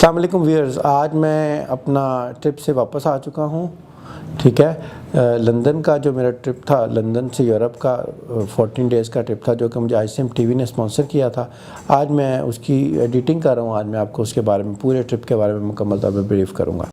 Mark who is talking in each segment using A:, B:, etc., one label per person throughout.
A: अस्सलाम वालेकुम व्यूअर्स, आज मैं अपना ट्रिप से वापस आ चुका हूँ। ठीक है, लंदन का जो मेरा ट्रिप था, लंदन से यूरोप का 14 डेज़ का ट्रिप था, जो कि मुझे ICM TV ने स्पॉन्सर किया था। आज मैं उसकी एडिटिंग कर रहा हूँ। आज मैं आपको उसके बारे में, पूरे ट्रिप के बारे में मुकम्मल तौर पर ब्रीफ करूँगा।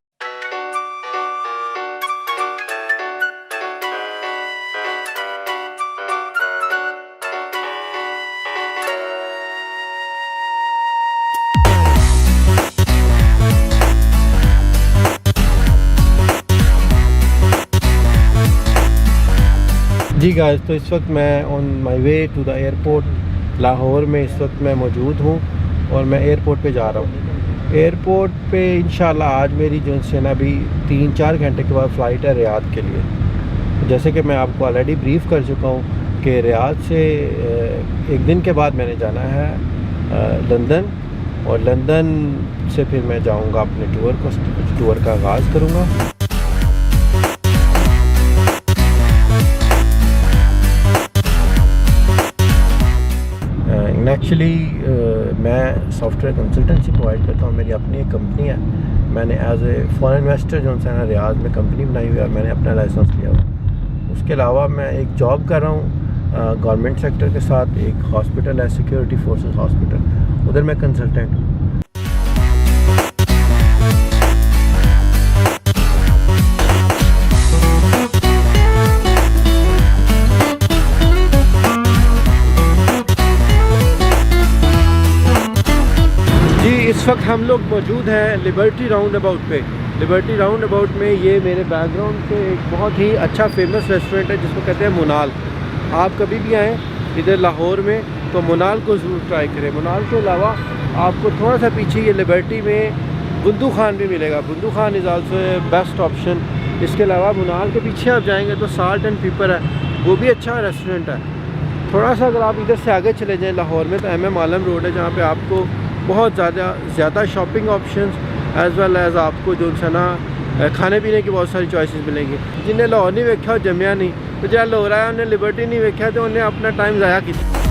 A: जी गाइस, तो इस वक्त मैं on my way to the airport Lahore में इस वक्त मैं मौजूद हूँ और मैं एयरपोर्ट पे जा रहा हूँ। एयरपोर्ट पे इंशाल्लाह आज मेरी जो है ना अभी 3-4 घंटे के बाद फ़्लाइट है रियाद के लिए। जैसे कि मैं आपको ऑलरेडी ब्रीफ़ कर चुका हूँ कि रियाद से एक दिन के बाद मैंने जाना है लंदन, और लंदन से फिर मैं जाऊँगा अपने टूर का आगाज़ करूँगा। एक्चुअली मैं सॉफ्टवेयर कंसल्टेंसी प्रोवाइड करता हूँ। मेरी अपनी एक कंपनी है। मैंने एज ए फॉरेन इन्वेस्टर जो है रियाद में कंपनी बनाई हुई है और मैंने अपना लाइसेंस लिया हुआ। उसके अलावा मैं एक जॉब कर रहा हूँ गवर्नमेंट सेक्टर के साथ। एक हॉस्पिटल है, सिक्योरिटी फोर्सेस हॉस्पिटल, उधर मैं कंसल्टेंट हूँ। इस वक्त हम लोग मौजूद हैं लिबर्टी राउंड अबाउट पे। लिबर्टी राउंड अबाउट में ये मेरे बैकग्राउंड पे एक बहुत ही अच्छा फेमस रेस्टोरेंट है जिसको कहते हैं मुनाल। आप कभी भी आएँ इधर लाहौर में तो मुनाल को ज़रूर ट्राई करें। मुनाल के अलावा आपको थोड़ा सा पीछे ये लिबर्टी में बुंदू खान भी मिलेगा। Bundu Khan is also best option. इसके अलावा मुनाल के पीछे आप जाएँगे तो साल्ट एंड पेपर है, वो भी अच्छा रेस्टोरेंट है। थोड़ा सा अगर आप इधर से आगे चले जाएँ लाहौर में तो MM आलम रोड है, जहाँ पर आपको बहुत ज़्यादा shopping options as well as आपको जो है ना खाने पीने की बहुत सारी चॉइसेस मिलेंगी। जिन्हें लाहौर नहीं देखा जमया नहीं, तो जो लाहौर आया उन्हें लिबर्टी नहीं देखा तो उन्हें अपना टाइम ज़ाया किया।